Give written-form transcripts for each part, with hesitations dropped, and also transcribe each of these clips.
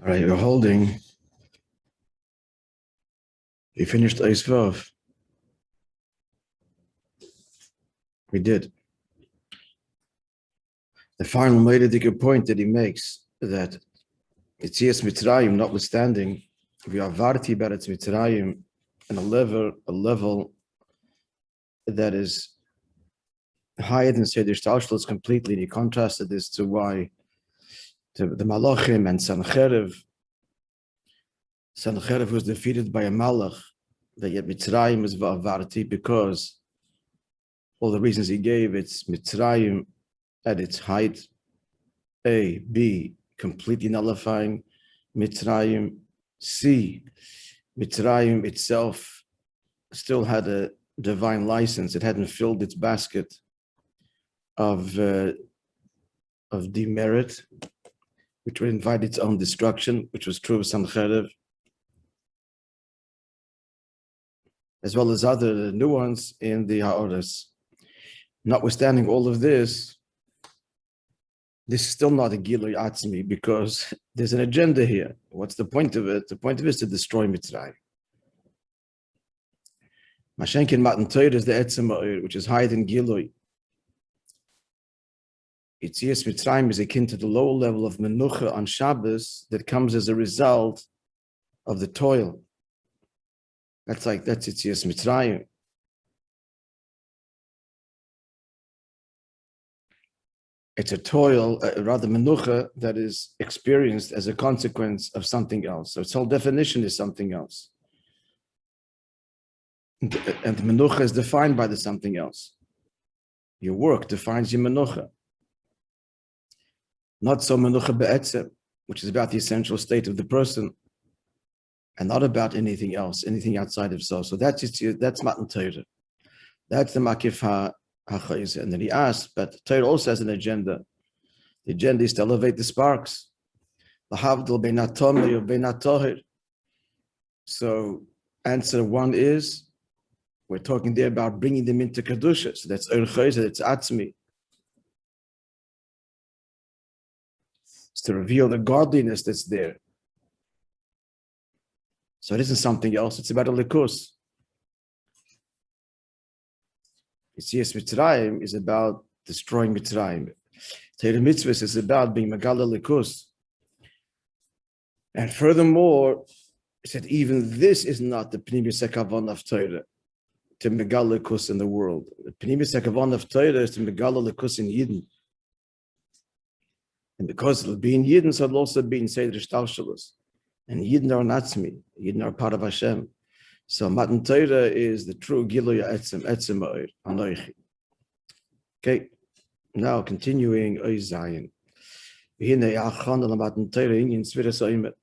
All right, we're holding. We finished Etzlo. We did. The final Meliovavitch point that he makes that it's Mitzrayim, notwithstanding, we are Varti about its Mitzrayim and a level that is higher than Seder Shtalshlos completely. And he contrasted this to the Malachim and Sancherev. Sancherev was defeated by a Malach, that yet Mitzrayim is Varti because all the reasons he gave, it's Mitzrayim at its height, A, B, completely nullifying Mitzrayim, C, Mitzrayim itself still had a divine license. It hadn't filled its basket of demerit, which would invite its own destruction, which was true of Sancherev, as well as other nuance in the Ha'oras. Notwithstanding all of this, this is still not a Gilui Atzmi because there's an agenda here. What's the point of it? The point of it is to destroy Mitzrayim. Mashenkin Matan Torah is the Etzlo, which is higher than Gilui. Yetzias Mitzrayim is akin to the lower level of Menucha on Shabbos that comes as a result of the toil. That's Yetzias Mitzrayim. It's a toil, rather menucha, that is experienced as a consequence of something else. So its whole definition is something else. And the menucha is defined by the something else. Your work defines your menucha. Not so menucha be'etzem, which is about the essential state of the person, and not about anything else, anything outside of so. So that's Matan Torah. That's the makif and then he asked, but Torah also has an agenda. The agenda is to elevate the sparks. So answer one is, we're talking there about bringing them into Kedusha. So that's that's Atzmi. It's to reveal the godliness that's there. So it isn't something else, it's about a likus. Yetzias Mitzrayim is about destroying Mitzrayim. Torah Mitzvahs is about being Megala Likus. And furthermore, he said even this is not the Pnimis HaKavan of Torah, to Megala Likus in the world. The Pnimis HaKavan of Torah is to Megala Likus in Yidden. And because it'll be in Yidden, so it'll also be in Seder Shtalshalos. And Yidden are Natzmi, Yidden are part of Hashem. So Matan Torah is the true Gilui Etzlo Anoichi. Okay, now continuing Oy Zayin. V'hinei achon al Matan Torah inyan Sfiras Oimer.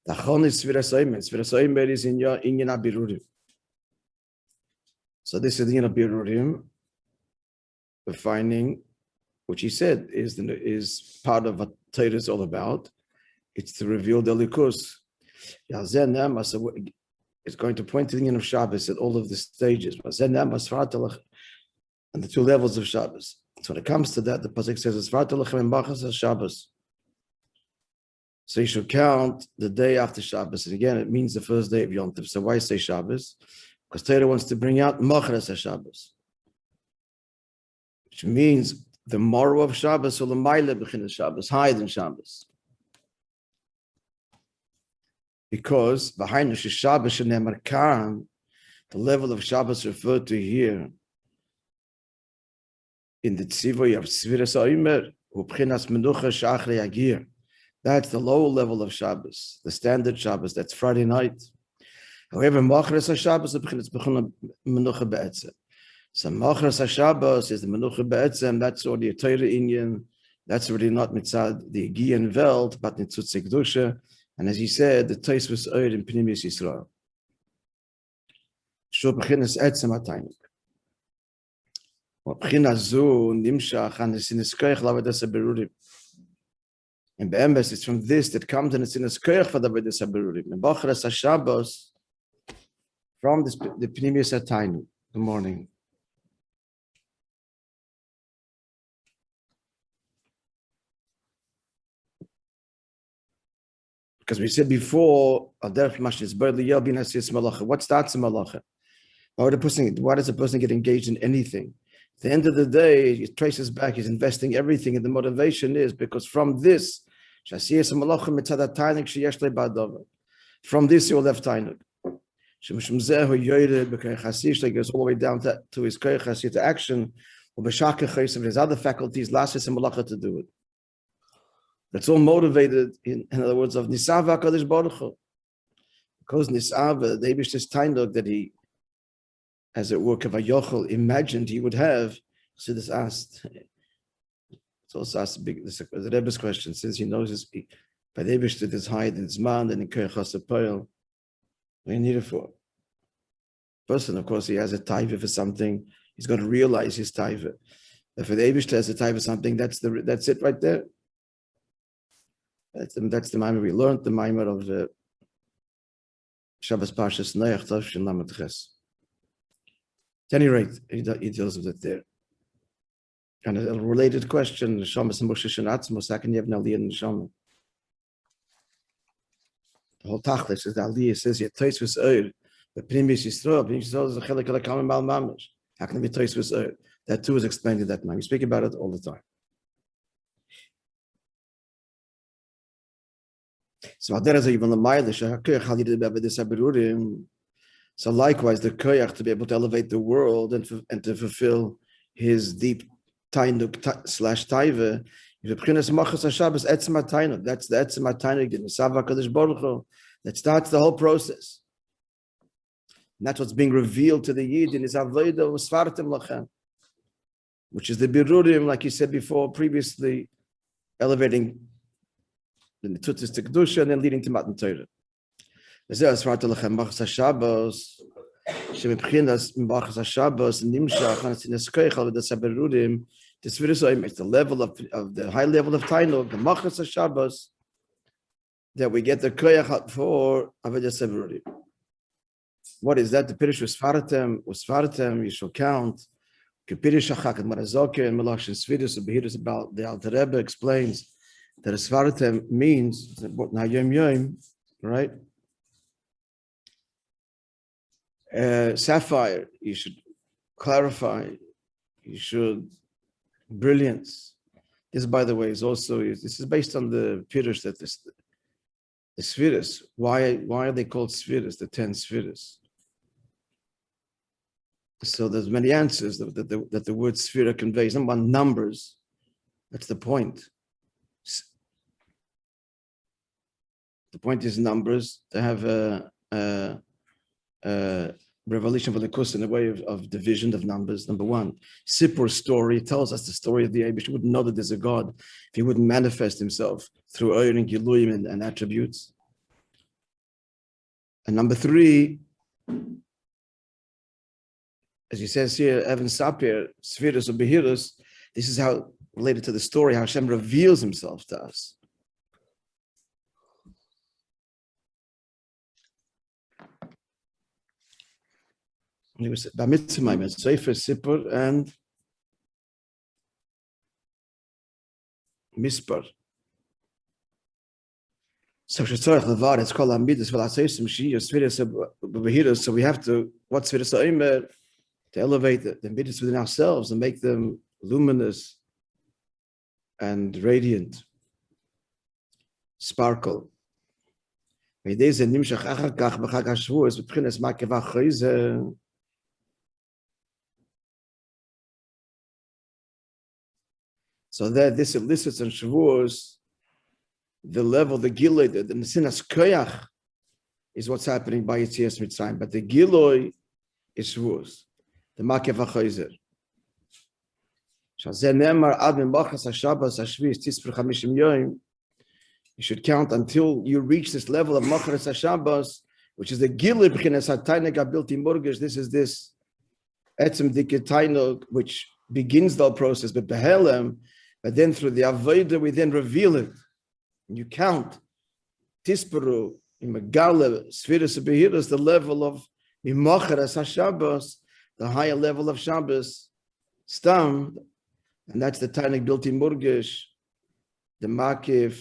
The achon is Sfiras Oimer. Sfiras Oimer is inyan Abirurim. So this is the inyan Abirurim. We're finding, which he said is part of what Torah is all about. It's to reveal the Likus. It's going to point to the union of Shabbos at all of the stages, and the two levels of Shabbos. So when it comes to that, the pasuk says Shabbos. So you should count the day after Shabbos, and again, it means the first day of Yom Tov. So why say Shabbos? Because Torah wants to bring out Machras Shabbos, which means the morrow of Shabbos or the Maile B'chinas Shabbos, higher than Shabbos. Because the level of Shabbos referred to here in the Tzivoy of Sfiras Oimer, that's the lower level of Shabbos, the standard Shabbos, that's Friday night. However, Machras Shabbos is Menucha Be'etzem. So Machras Shabbos is the Menucha Be'etzem, that's already a Torah Inyan, that's already not mitzad the Giyan Welt, but Nitzutz Kedusha. And as he said, the taste was oil in Pnimis Yisrael. Shu b'chinas etzem ataynik. B'chinas zu nimshach an esinas koyach lavadas haberurim. And be'emes, it's from this that comes an esinas koyach lavadas haberurim. And b'achras HaShabbos, from this, the Pnimis ataynik, the morning. Because we said before, what starts a malacha? Why does a person get engaged in anything? At the end of the day, it traces back, he's investing everything, and the motivation is because from this, from this you will have tainug. Goes all the way down to his koyach to action, or his other faculties, to do it. That's all motivated, in other words, of Nisava HaKadosh Baruch Hu. Because Nisava, the Eibishter's tainug that he, as it were, Kavayochel, imagined he would have, so this asked, it's also asked the Rebbe's question, since he knows his, by the Eibishter is higher than his man, and in Koyach HaSapoil, what do you need it for? Person, of course, he has a taiva for something, he's got to realize his taiva. If the Eibishter has a taiva for something, that's it right there. That's the Maamar we learned, the Maamar of the Shabbos Parshas Noach Tov Lamed Ches. At any rate, he deals with it there. And a related question, the Shamas and Moishe Atzmo, second Yevna Aliyah and Shaman. The whole Tachlis is the Aliyah says, "Yet Tois was Oir, the Primis Yisrael is a Chelik of the Kamen Bal Mamish." How can it be Tois was Oir? That too is explained in that time. We speak about it all the time. So likewise, the koyach to be able to elevate the world and to fulfill his deep tainuk slash taiva. That's the etzma tainuk that starts the whole process. And that's what's being revealed to the yid in his avodah usfartem lachem, which is the birurim, like you said before, previously, elevating the tutis to kedusha and then leading to matan Torah. It's the level of the high level of tainug, the machas Shabbos, that we get the koyach for avodah seberudim. What is that? The pirish usfartem, you shall count. Kepirish achak and marazoke and melach and svidus and behirus about the Alter Rebbe explains that a svartem means yom, right? Sapphire, you should clarify, you should brilliance. This, by the way, is also, this is based on the Pirush that the spheres, why are they called spheres, the 10 spheres? So there's many answers that the word sphere conveys. Number one, numbers, that's the point. The point is numbers, to have a revelation of the Likus in a way of division of numbers. Number one, Sipur story tells us the story of the Eibush. You wouldn't know that there's a God if he wouldn't manifest himself through Oyer and Giluyim and attributes. And number three, as he says here, Evan Sapir, Spheres or Behirus, this is how, related to the story, how Hashem reveals himself to us. He was Bamitzimai, Sefer, Sipur, and Mispar. So it's called Amidus, so we have to, what's Spheres Oimer? To elevate the midas within ourselves and make them luminous and radiant, sparkle. So that this elicits on Shavuos the level, the Giloi, the Nesinas Koyach is what's happening by Yetzias Mitzrayim, but the Giloi is Shavuos. The Makev HaChoizer. You should count until you reach this level of Machras HaShabbos, which is the Gilui B'chinas HaTainug HaBilti Murgesh. This is this Etzem Dike Tainug, which begins the whole process, but Behelem, but then through the Avodah, we then reveal it. And you count Tisperu, Imagale, Spheres Behirus, the level of Machras HaShabbos, the higher level of Shabbos, Stam, and that's the Tainug Bilti Murgesh, the Makiv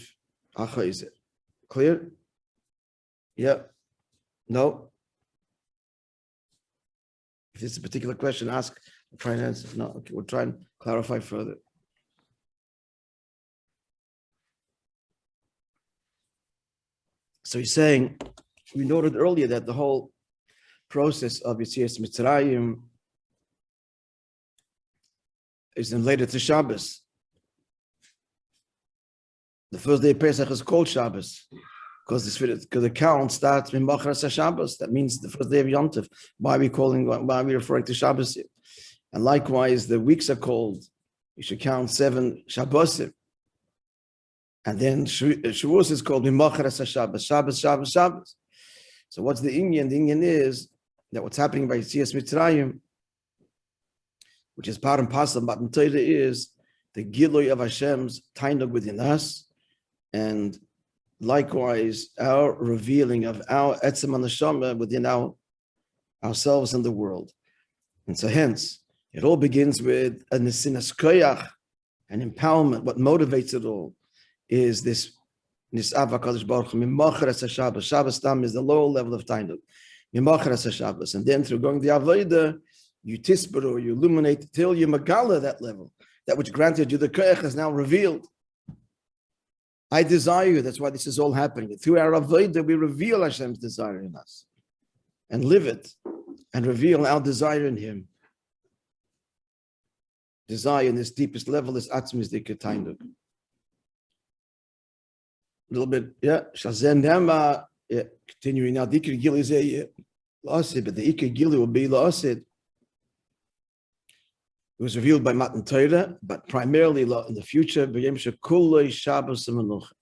HaChoizer. Clear? Yeah. No. If it's a particular question, ask. We'll try and answer. No, okay, we'll try and clarify further. So he's saying, we noted earlier that the whole process of Yetzias Mitzrayim is related to Shabbos. The first day of Pesach is called Shabbos because the count starts with Machras Shabbos. That means the first day of Yom Tov. Why are we referring to Shabbos here? And likewise, the weeks are called. You should count 7 Shabbosim. And then Shavuos is called Machras Shabbos, Shabbos, Shabbos, Shabbos. So what's the inyan? The inyan is that what's happening by Yetzias Mitzrayim, which is part and parcel of Matan Torah, is the Gilui of Hashem's tainug within us, and likewise our revealing of our etzem neshama within ourselves and the world. And so hence, it all begins with a nesinas koyach, an empowerment. What motivates it all is this nisava kadosh baruch hu mimachras Shabbos. Shabbos tam is the lower level of tainug. Mimachras Shabbos, and then through going the avodah, you tisperu, you illuminate till you magala that level. That which granted you the koyach is now revealed. I desire you. That's why this is all happening. Through our avodah, we reveal Hashem's desire in us and live it and reveal our desire in Him. Desire in this deepest level is atzmis dikatainuk. A little bit, yeah. Shazen nema, continuing now. Dikir gili zeh la'asid, but the ikir gili will be la'asid. It was revealed by Matan Torah, but primarily in the future, Shabbos and Menucha.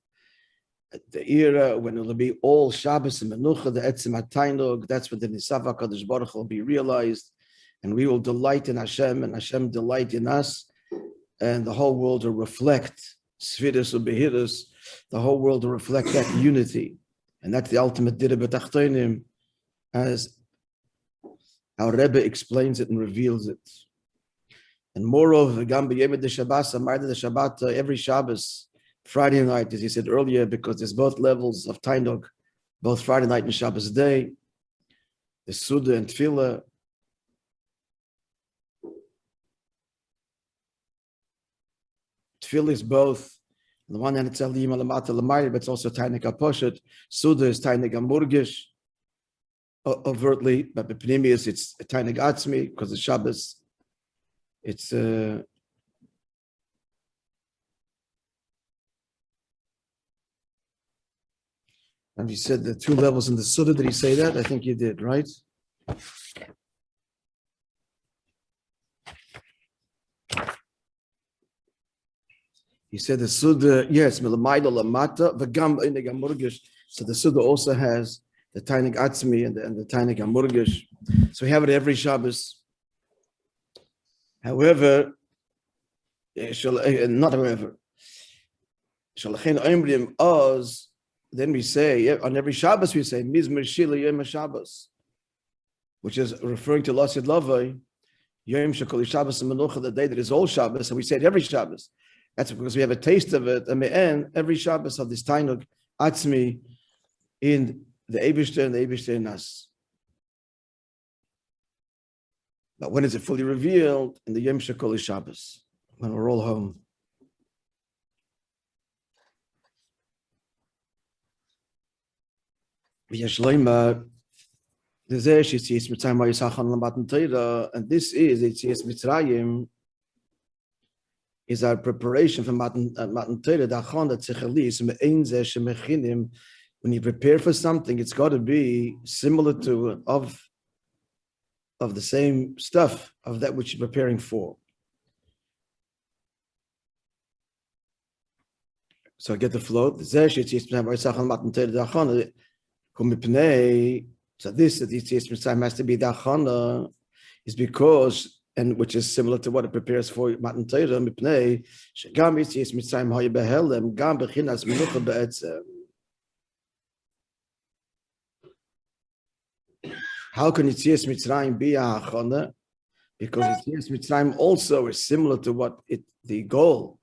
The era when it will be all Shabbos and Menucha, the Etzem HaTainug, that's when the Nisava Kadosh Baruch Hu will be realized, and we will delight in Hashem, and Hashem delight in us, and the whole world will reflect Svidus or Behirus, the whole world will reflect that unity, and that's the ultimate Dira B'Tachtonim, as our Rebbe explains it and reveals it. And moreover, every Shabbos, Friday night, as he said earlier, because there's both levels of tainug, both Friday night and Shabbos day, the Suda and Tefillah. Tefillah is both, on the one hand, it's Aliyim Alamata Lamayri, but it's also tainug HaPoshet. Suda is tainug HaMurgish, overtly, but B'Pnimius, it's tainug Atzmi, because it's Shabbos. It's and you said the 2 levels in the Suda. Did he say that? I think you did, right? He said the Suda, yes, Milamayda Lamata, Vagam Einig Amurgish. So the Suda also has the Tainig Atzmi and the Tainig Amurgish. So we have it every Shabbos. However, not however, then we say, on every Shabbos we say, Mizmer Shila Yom Shabbos, which is referring to Lasid Lavai, Yom Shekoli Shabbos and Menucha, the day that is all Shabbos, and we say it every Shabbos. That's because we have a taste of it, and we end every Shabbos of this Tainug Atzmi in the Eibishter and the Eibishter in us. But when is it fully revealed? In the Yom Shekoli Shabbos, when we're all home. And this is Yetzias Mitzrayim, is our preparation for Matan Torah. When you prepare for something, it's got to be similar to of the same stuff of that which you're preparing for. So I get the flow. So this that Yetzias Mitzrayim has to be the achana is because, and which is similar to what it prepares for Matan Torah, mipnei shegam Yetzias Mitzrayim hayu behelem gam bechinas menucha be'etzem. How can Yetzias Mitzrayim be a hachana? Because Yetzias Mitzrayim also is similar to what the goal,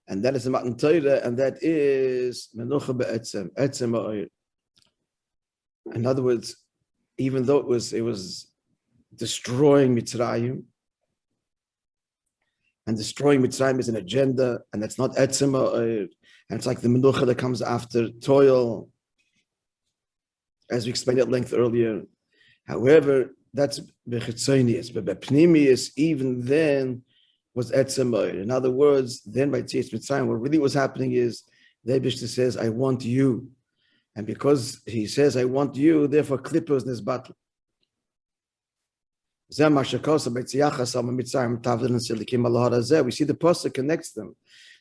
and that is the Matan Torah, and that is menucha be'etzem, etzem ha'oyer. In other words, even though it was destroying Mitzrayim, and destroying Mitzrayim is an agenda, and that's not etzema, and it's like the menucha that comes after toil, as we explained at length earlier. However, that's bechitzonius, but bepnimius, even then, was etzema. In other words, then by Tzias Mitzrayim, what really was happening is the Eibishter says, "I want you," and because he says, "I want you," therefore, klippa is this battle. We see the pasuk connects them,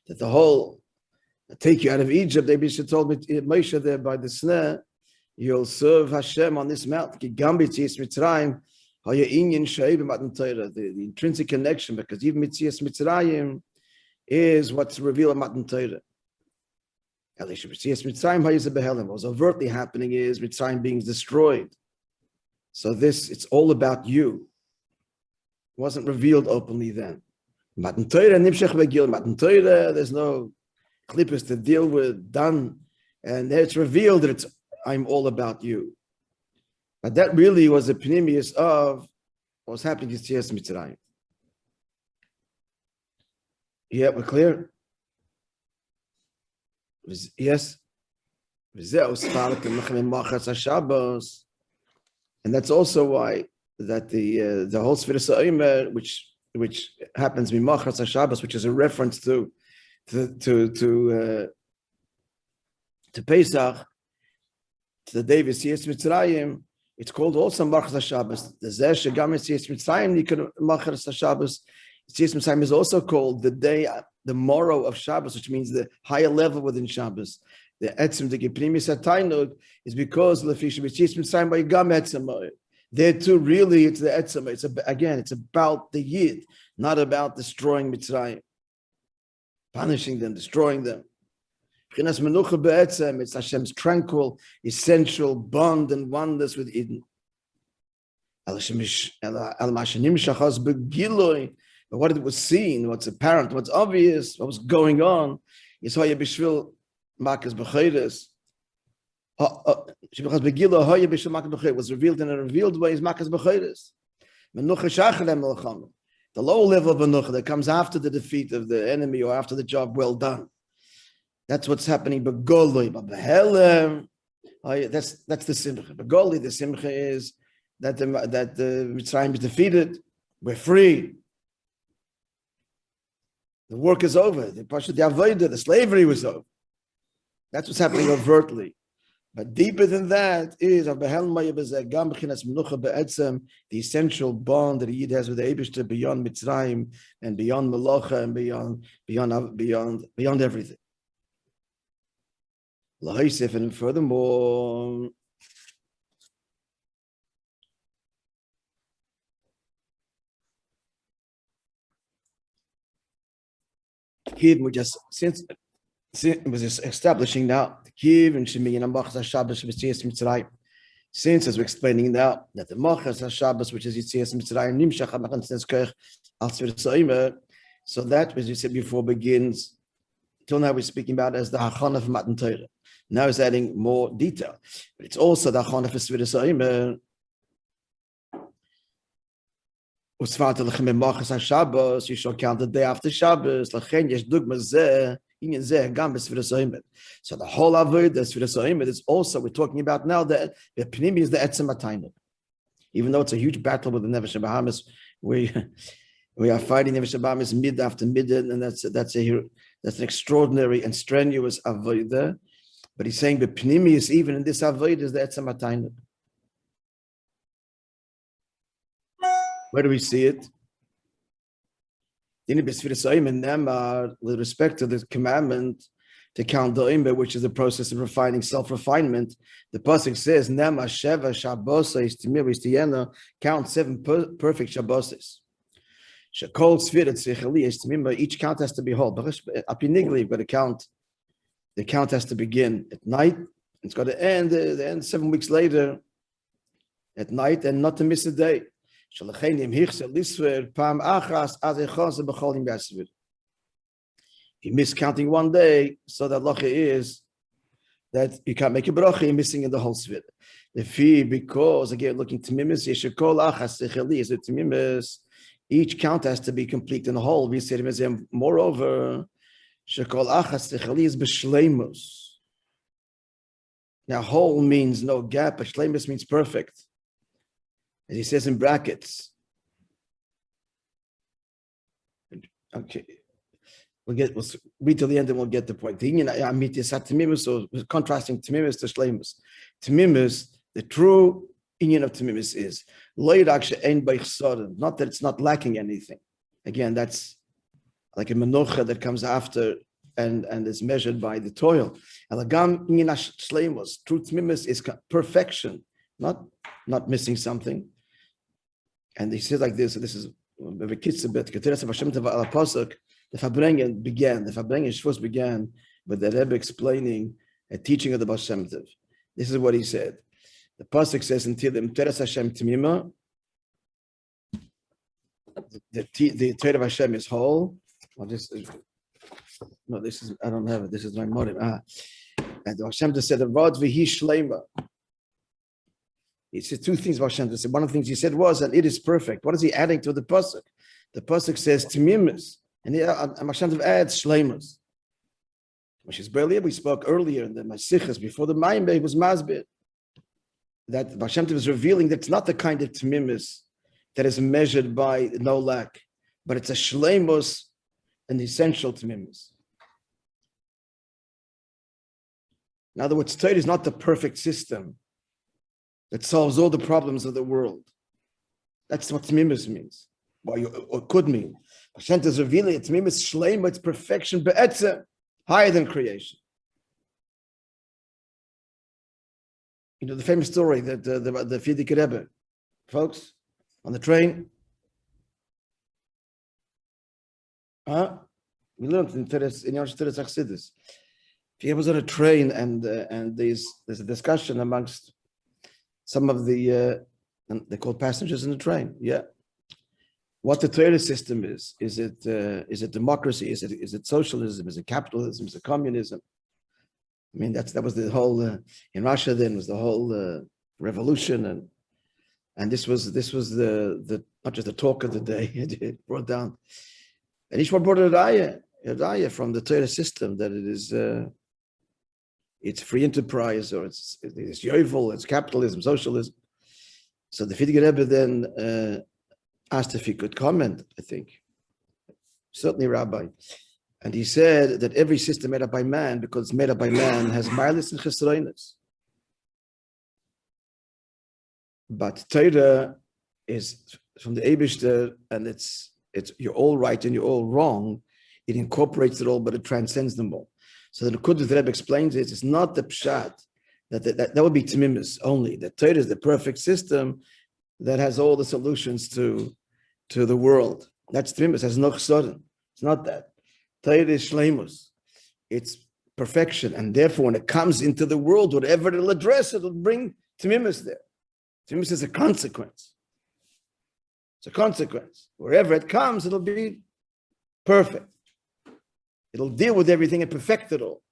that the whole take you out of Egypt. The Eibishter told Moishe there by the snare, you'll serve Hashem on this mountain. The intrinsic connection, because even Mitzias Mitzrayim is what's revealed in Matan Torah. What was overtly happening is Mitzrayim being destroyed. So it's all about you. It wasn't revealed openly then. Matan Torah, Matan Torah, there's no klippos to deal with, done. And it's revealed that I'm all about you. But that really was the pnimius of what was happening to Tzias Mitzrayim. Yeah, we're clear? Yes? And that's also why that the whole Sfiras HaOmer, which happens in Machas HaShabbos, which is a reference to Pesach, to the day of Tzias Mitzrayim, it's called also Machas HaShabbos. The Zeh Shegam Tzias Mitzrayim Nikon Machas HaShabbos. Tzias Mitzrayim is also called the day, the morrow of Shabbos, which means the higher level within Shabbos. The Etzim, the Geprimis HaTainug, is because Lefisha Tzias Mitzrayim by Gam Etzim. There too, really, it's the Etzim. It's about the Yid, not about destroying Mitzrayim, punishing them, destroying them. It's Hashem's tranquil, essential bond and oneness with Eden. But what it was seen, what's apparent, what's obvious, what was going on, is was revealed in a revealed way is Makas B'chayres. The lower level of Menucha that comes after the defeat of the enemy or after the job well done. That's what's happening. But Goloi, but Behelem, that's the Simcha. But Goloi, the Simcha is that the Mitzrayim is defeated. We're free. The work is over. The Avodah, the slavery was over. That's what's happening overtly. But deeper than that is the essential bond that a Yid has with the Eibishter beyond Mitzrayim and beyond Melacha and beyond everything. And furthermore, Kid, we just since it was establishing now the Kiv and Shemi and Machas HaShabbos B'Tzias Mitzrayim. Since, as we're explaining now, that the Machas HaShabbos, which is Tzias Mitzrayim, Nimshach HaMachan Tzedkech Al Sfiras HaOmer, so that, as we said before, begins. Till now, we're speaking about as the Hachana of Matan Torah. Now it's adding more detail, but it's also the Hachana for Sfiras HaOmer. You shall count the day after Shabbos. So the whole avodah, the Sfiras HaOmer, is also, we're talking about now that the Pnimi is the Etzem HaTainug. Even though it's a huge battle with the Nefesh HaBahamis, we are fighting Nefesh HaBahamis mid after mid, and that's an extraordinary and strenuous avodah. But he's saying the Pnimi is even in this avodah is the Etzem HaTainug. Where do we see it? With respect to the commandment to count the imber, which is the process of refining, self-refinement, the pasuk says, "Nema sheva shabboses timir istiyena." Count 7 perfect shabboses. Shekol tzvirat tzrichali istimimba. Each count has to be whole. Apinigli, you've got to count. The count has to begin at night. It's got to end. The end 7 weeks later at night, and not to miss a day. If you miss counting one day, so that lacha is that you can't make a bracha, you're missing in the whole svit. Because again, looking tmimis, each count has to be complete in the whole. Moreover, shekol achas is b'shleimus. Now, whole means no gap, but shleimus means perfect. As he says in brackets. Okay. We'll read till the end and we'll get the point. So contrasting tmimis to shleimus. Tmimis, the true union of tmimis is not that it's not lacking anything. Again, that's like a menucha that comes after and is measured by the toil. True tmimis is perfection, not missing something. And he says like this. This is the Farbrengen began. The Farbrengen Shvus began with the Rebbe explaining a teaching of the Baal Shem Tov. This is what he said. The pasuk says, "Until the Teres Hashem Tmima, the Torah of Hashem is whole." Well, this is I don't have it. This is my motive. And the Hashem said, "The rod ve'hi shleima." He said two things. Hashem said. One of the things he said was that it is perfect. What is he adding to the pasuk? The pasuk says Tmimis. And Hashem adds shleimus. Which is barely, we spoke earlier in the Masichas before the Mayim was Masbid. That Hashem is revealing that it's not the kind of tmimis that is measured by no lack, but it's a shleimus, an essential tmimis. In other words, Torah is not the perfect system that solves all the problems of the world. That's what tmimis means, or could mean. Hashem is revealing it's tmimis shleima, it's perfection, be'etzem, higher than creation. You know the famous story that the Fidik Rebbe, folks, on the train. We learned in Yosh Teres Achsidus. If he was on a train and there's a discussion amongst some of the they call passengers in the train. Yeah, what the Torah system is it democracy? Is it socialism? Is it capitalism? Is it communism? I mean, that was the whole in Russia. Then was the whole revolution, and this was the not just the talk of the day. It brought down, and each one brought a raya from the Torah system that it is it's free enterprise, or it's yovel, it's capitalism, socialism. So the Fidik Rebbe then asked if he could comment. I think certainly Rabbi. And he said that every system made up by man, because it's made up by man, has milas and chesroinus. But Torah is from the Eibishter, and it's you're all right and you're all wrong. It incorporates it all, but it transcends them all. So the Nekudas Rebbe explains it. It's not the pshat that would be tmimis only. That Torah is the perfect system that has all the solutions to the world. That's tmimis. Has no chesron. It's not that. Torah is shleimus. It's perfection, and therefore, when it comes into the world, whatever it'll address, it'll bring tmimis there. Tmimis is a consequence. It's a consequence. Wherever it comes, it'll be perfect. It'll deal with everything and perfect it all,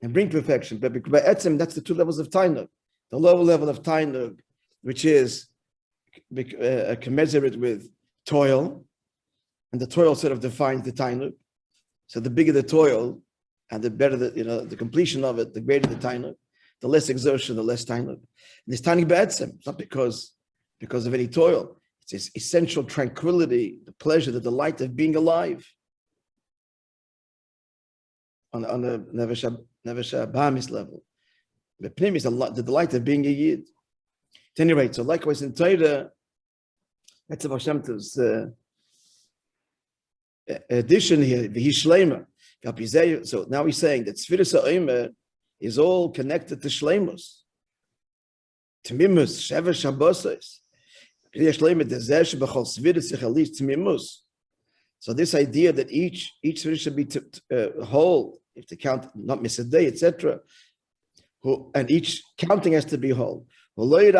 and bring perfection. But by etzem, that's the two levels of tainug. The lower level of tainug, which is commensurate with toil, and the toil sort of defines the tainug. So the bigger the toil, and the better the completion of it, the greater the tainug. The less exertion, the less tainug. And this tainug be'etzem, it's not because of any toil. It's this essential tranquility, the pleasure, the delight of being alive. On the Nevesha Bahamis level. The Pnim is the delight of being a Yid. At any rate, so likewise in Torah, that's Baal Shem Tov's addition here, V'hi Shleima. So now he's saying that Sfiras HaOmer is all connected to Shleimus. Tmimus, Shever Shabbos. So this idea that each Sfiras should be whole, if to count, not miss a day, etc., and each counting has to be whole. The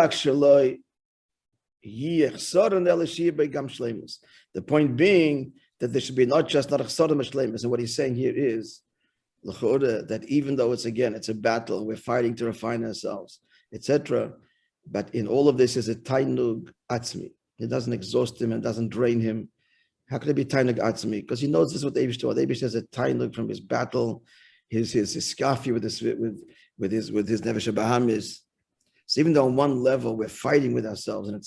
point being that there should be not a chesed shleimus. And what he's saying here is that even though it's a battle, we're fighting to refine ourselves, etc. But in all of this is a tainug atzmi. It doesn't exhaust him and doesn't drain him. How could it be tainug atzmi? Because he knows this is what the Eibush has a tainug from his battle, his skafi with his nefesh bahamis. So even though on one level we're fighting with ourselves, and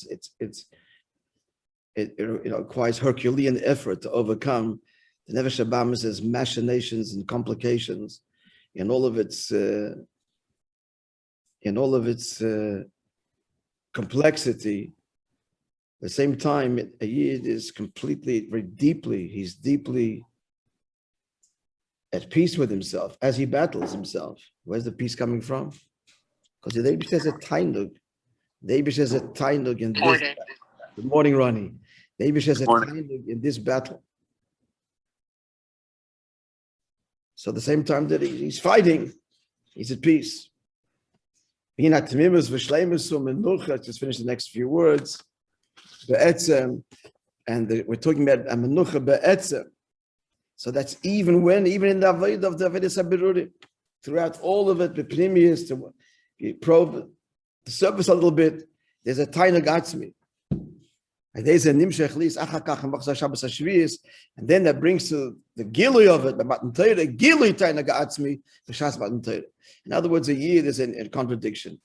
it requires Herculean effort to overcome the nefesh bahamis' machinations and complications in all of its complexity. At the same time, a Yid is he's deeply at peace with himself as he battles himself. Where's the peace coming from? Because the Eibush has a tainug. The Eibush has a tainug in this. Good morning, Ronnie. The Eibush has a tainug in this battle. So at the same time that he's fighting, he's at peace. Just finish the next few words. And we're talking about a menucha be'etzem. So that's even in the avodah of the avodah sabirurim, throughout all of it, b'pnimius, to probe the surface a little bit, there's a tainug atzmi. And there's a nimshech lis achakach and b'chzah shabbos hashviyis, and then that brings to the gilui of it, the matan Torah, gilui tainug atzmi, b'shas matan Torah. In other words, a Yid is a contradiction.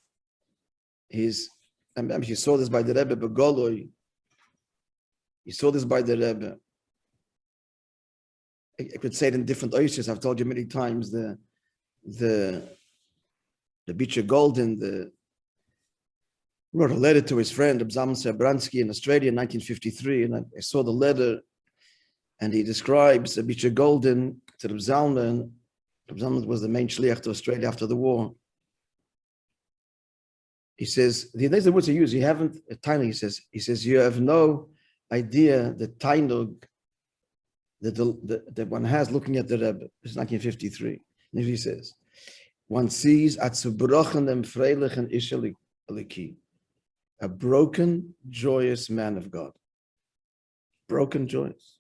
You saw this by the Rebbe Begoloi. You saw this by the Rebbe. I could say it in different oishes. I've told you many times. The Beecher Golden wrote a letter to his friend Abzalman Sebransky in Australia in 1953, and I saw the letter, and he describes Beecher Golden to Abzalman. Abzalman was the main shliach to Australia after the war. He says, the words he used, you haven't a tainug, he says, you have no idea the tainug that one has looking at the Rebbe. This is 1953. And he says, one sees a broken, joyous man of God. Broken, joyous.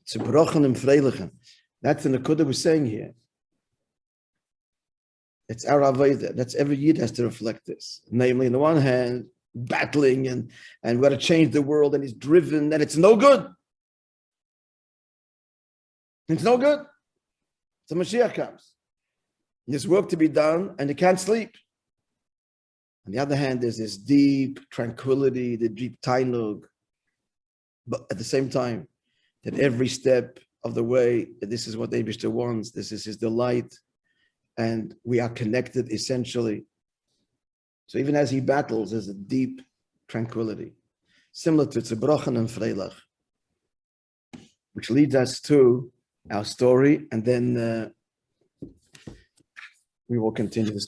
That's the Nakuda we're saying here. It's our avodah. That's every Yid has to reflect this. Namely, on the one hand, battling and we got to change the world, and he's driven, and it's no good. It's no good. So Mashiach comes. There's work to be done, and you can't sleep. On the other hand, there's this deep tranquility, the deep tainug. But at the same time, that every step of the way, this is what the Eibishter wants, this is his delight, and we are connected essentially. So even as he battles, there's a deep tranquility, similar to Tzibrochen and Freilach, which leads us to our story, and then we will continue this.